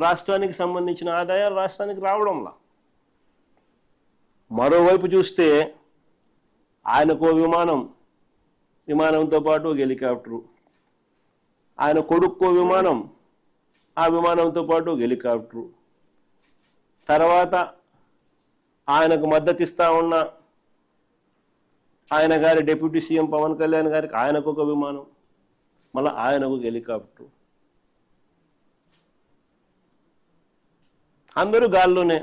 రాష్ట్రానికి సంబంధించిన ఆదాయాలు రాష్ట్రానికి రావడంలా. మరోవైపు చూస్తే ఆయనకు విమానంతో పాటు ఒక హెలికాప్టరు, ఆయన కొడుక్కో విమానం, ఆ విమానంతో పాటు ఒక హెలికాప్టరు, తర్వాత ఆయనకు మద్దతు ఇస్తా ఉన్న ఆయన గారి డిప్యూటీ సీఎం పవన్ కళ్యాణ్ గారికి ఆయనకు ఒక విమానం, మళ్ళీ ఆయనకు ఒక హెలికాప్టరు, అందరూ గాల్లోనే.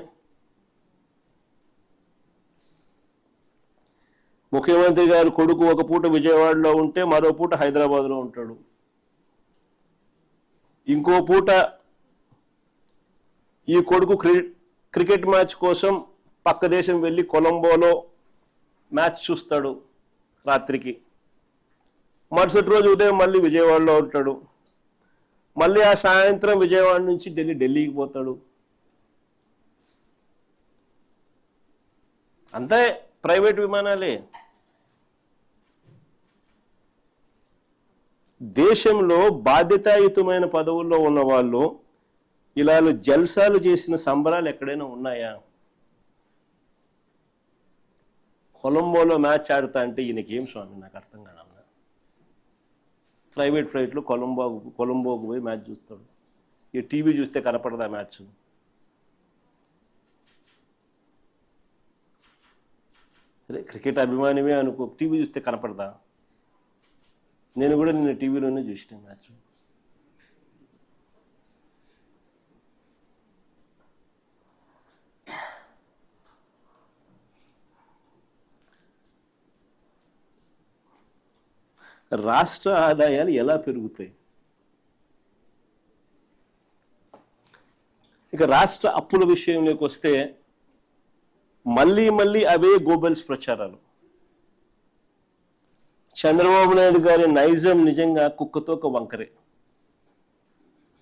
ముఖ్యమంత్రి గారు కొడుకు ఒక పూట విజయవాడలో ఉంటే మరో పూట హైదరాబాద్లో ఉంటాడు, ఇంకో పూట ఈ కొడుకు క్రికెట్ మ్యాచ్ కోసం పక్క దేశం వెళ్ళి కొలంబోలో మ్యాచ్ చూస్తాడు రాత్రికి, మరుసటి రోజు ఉదయం మళ్ళీ విజయవాడలో ఉంటాడు, మళ్ళీ ఆ సాయంత్రం విజయవాడ నుంచి ఢిల్లీకి పోతాడు. అంతే ప్రైవేట్ విమానాలే. దేశంలో బాధ్యతాయుతమైన పదవుల్లో ఉన్న వాళ్ళు ఇలా జల్సాలు చేసిన సంబరాలు ఎక్కడైనా ఉన్నాయా? కొలంబోలో మ్యాచ్ ఆడుతా అంటే ఈయనకేం స్వామి, నాకు అర్థం కాదు. ప్రైవేట్ ఫ్లైట్లో కొలంబోకు పోయి మ్యాచ్ చూస్తాడు. ఈ టీవీ చూస్తే కనపడదా మ్యాచ్? సరే క్రికెట్ అభిమానివే అనుకో, టీవీ చూస్తే కనపడదా? నేను కూడా నిన్న టీవీలోనే చూసిన మ్యాచ్. రాష్ట్ర ఆదాయాలు ఎలా పెరుగుతాయి? ఇక రాష్ట్ర అప్పుల విషయంలోకి వస్తే మళ్ళీ అవే గోబెల్స్ ప్రచారాలు. చంద్రబాబు నాయుడు గారి నైజం నిజంగా కుక్కతోక వంకరే.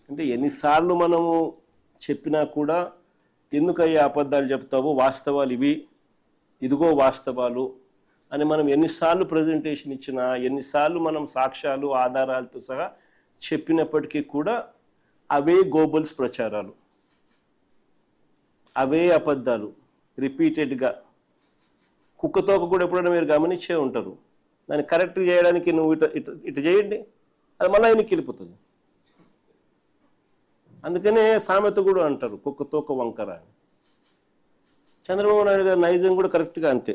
అంటే ఎన్నిసార్లు మనము చెప్పినా కూడా ఎందుకయ్యా అబద్ధాలు చెప్తావు, వాస్తవాలు ఇవి, ఇదిగో వాస్తవాలు అని మనం ఎన్నిసార్లు ప్రజెంటేషన్ ఇచ్చినా, ఎన్నిసార్లు మనం సాక్ష్యాలు ఆధారాలతో సహా చెప్పినప్పటికీ కూడా అవే గోబెల్స్ ప్రచారాలు, అవే అబద్ధాలు రిపీటెడ్గా. కుక్కతోక కూడా ఎప్పుడైనా మీరు గమనించే ఉంటారు. దాన్ని కరెక్ట్ చేయడానికి నువ్వు ఇటు చేయండి, అది మళ్ళీ ఆయనకి వెళ్ళిపోతుంది. అందుకనే సామెత కూడా అంటారు కుక్కతోక వంకర అని. చంద్రబాబు నాయుడు గారి నైజం కూడా కరెక్ట్గా అంతే.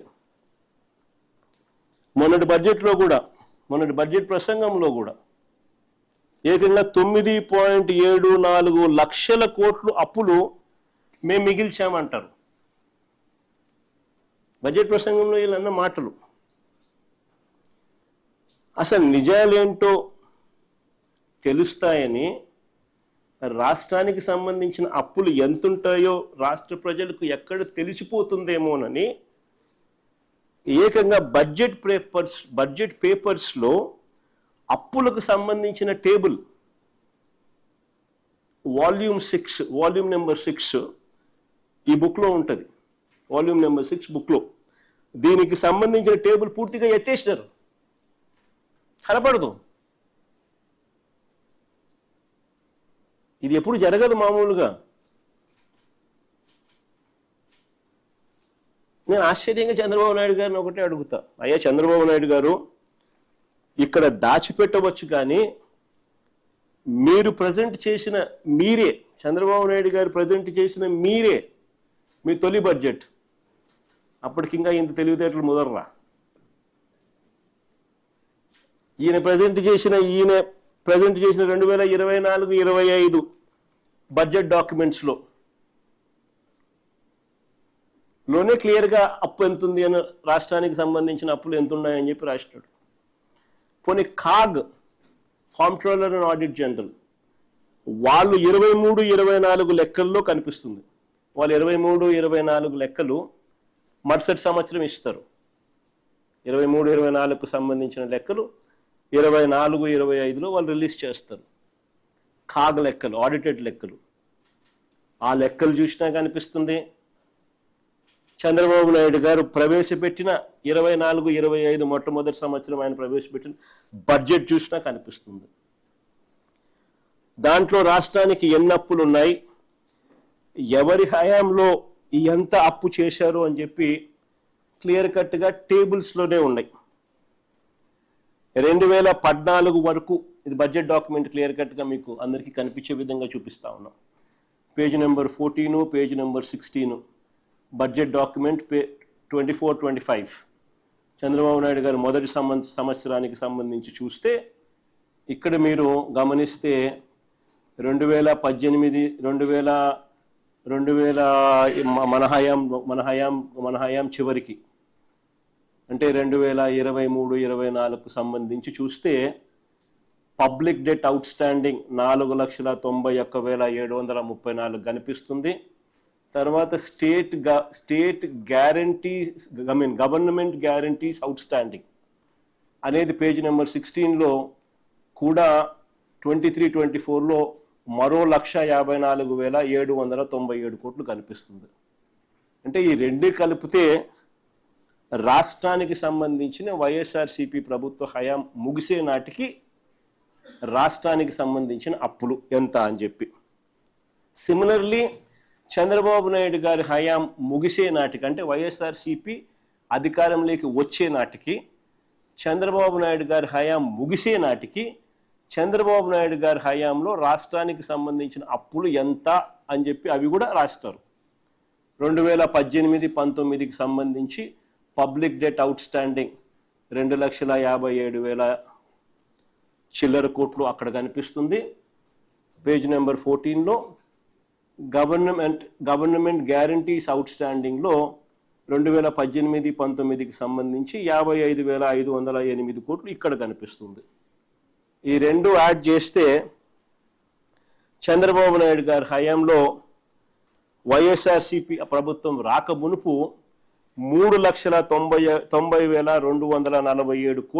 మొన్నటి బడ్జెట్ ప్రసంగంలో కూడా ఏకంగా 9.74 లక్షల కోట్లు అప్పులు మేము మిగిల్చామంటారు. బడ్జెట్ ప్రసంగంలో వీళ్ళన్న మాటలు అసలు నిజాలేంటో తెలుస్తాయని, రాష్ట్రానికి సంబంధించిన అప్పులు ఎంతుంటాయో రాష్ట్ర ప్రజలకు ఎక్కడ తెలిసిపోతుందేమోనని ఏకంగా బడ్జెట్ పేపర్స్లో అప్పులకు సంబంధించిన టేబుల్ వాల్యూమ్ నెంబర్ 6 ఈ బుక్లో ఉంటుంది. వాల్యూమ్ నెంబర్ 6 బుక్లో దీనికి సంబంధించిన టేబుల్ పూర్తిగా ఎత్తేసారు, కనపడదు. ఇది ఎప్పుడు జరగదు మామూలుగా. నేను ఆశ్చర్యంగా చంద్రబాబు నాయుడు గారిని ఒకటే అడుగుతా, అయ్యా చంద్రబాబు నాయుడు గారు ఇక్కడ దాచిపెట్టవచ్చు, కానీ మీరు ప్రజెంట్ చేసిన చంద్రబాబు నాయుడు గారు ప్రజెంట్ చేసిన మీ తొలి బడ్జెట్ అప్పటికింకా ఇంత తెలివితేటలు ముదర్రా. ఈయన ప్రజెంట్ చేసిన 2024-25 బడ్జెట్ డాక్యుమెంట్స్లో క్లియర్గా అప్పు ఎంత ఉంది అని, రాష్ట్రానికి సంబంధించిన అప్పులు ఎంత ఉన్నాయని చెప్పి రాసినాడు. పోనీ కాంప్ట్రోలర్ అండ్ ఆడిట్ జనరల్ వాళ్ళు 23-24 లెక్కల్లో కనిపిస్తుంది. వాళ్ళు 23-24 లెక్కలు మరుసటి సంవత్సరం ఇస్తారు. 23-24కు సంబంధించిన లెక్కలు 24-25లో వాళ్ళు రిలీజ్ చేస్తారు. లెక్కలు, ఆడిటెడ్ లెక్కలు. ఆ లెక్కలు చూసినా కనిపిస్తుంది, చంద్రబాబు నాయుడు గారు ప్రవేశపెట్టిన 24-25 మొట్టమొదటి సంవత్సరం ఆయన ప్రవేశపెట్టిన బడ్జెట్ చూసినా కనిపిస్తుంది. దాంట్లో రాష్ట్రానికి ఎన్ని అప్పులు ఉన్నాయి, ఎవరి హయాంలో ఎంత అప్పు చేశారు అని చెప్పి క్లియర్ కట్గా టేబుల్స్లోనే ఉన్నాయి. 2014 వరకు ఇది బడ్జెట్ డాక్యుమెంట్ క్లియర్ కట్గా మీకు అందరికీ కనిపించే విధంగా చూపిస్తా ఉన్నాం. Page number 14, page number 16 budget document 24-25 Chandrababu Naidu గారు మొదటి సంవత్సరానికి సంబంధించి చూస్తే ఇక్కడ మీరు గమనిస్తే 2018 మన హయాం చివరికి అంటే 2023-24 సంబంధించి చూస్తే పబ్లిక్ డెట్ అవుట్ స్టాండింగ్ 4,91,734 కనిపిస్తుంది. తర్వాత state guarantees government guarantees out standing అనేది పేజ్ నెంబర్ 16లో కూడా 23-24లో మరో 1,54,797 కోట్లు కనిపిస్తుంది. అంటే ఈ రెండు కలిపితే రాష్ట్రానికి సంబంధించిన వైఎస్ఆర్సీపీ ప్రభుత్వ హయాం ముగిసే నాటికి రాష్ట్రానికి సంబంధించిన అప్పులు ఎంత అని చెప్పి, సిమిలర్లీ చంద్రబాబు నాయుడు గారి హయాం ముగిసే నాటికి అంటే వైఎస్ఆర్సీపీ అధికారంలోకి వచ్చే నాటికి చంద్రబాబు నాయుడు గారి హయాం ముగిసే నాటికి చంద్రబాబు నాయుడు గారి హయాంలో రాష్ట్రానికి సంబంధించిన అప్పులు ఎంత అని చెప్పి అవి కూడా రాస్తారు. 2018-19కి సంబంధించి పబ్లిక్ డెట్ అవుట్ స్టాండింగ్ 2,57,000 చిల్లర కోట్లు అక్కడ కనిపిస్తుంది. పేజ్ నెంబర్ 14లో గవర్నమెంట్ గ్యారంటీస్ అవుట్ స్టాండింగ్లో 2018-19కి సంబంధించి 55,508 కోట్లు ఇక్కడ కనిపిస్తుంది. ఈ రెండు యాడ్ చేస్తే చంద్రబాబు నాయుడు గారి హయాంలో వైఎస్ఆర్సీపీ ప్రభుత్వం రాక మునుపు 3,90,247 కోట్లు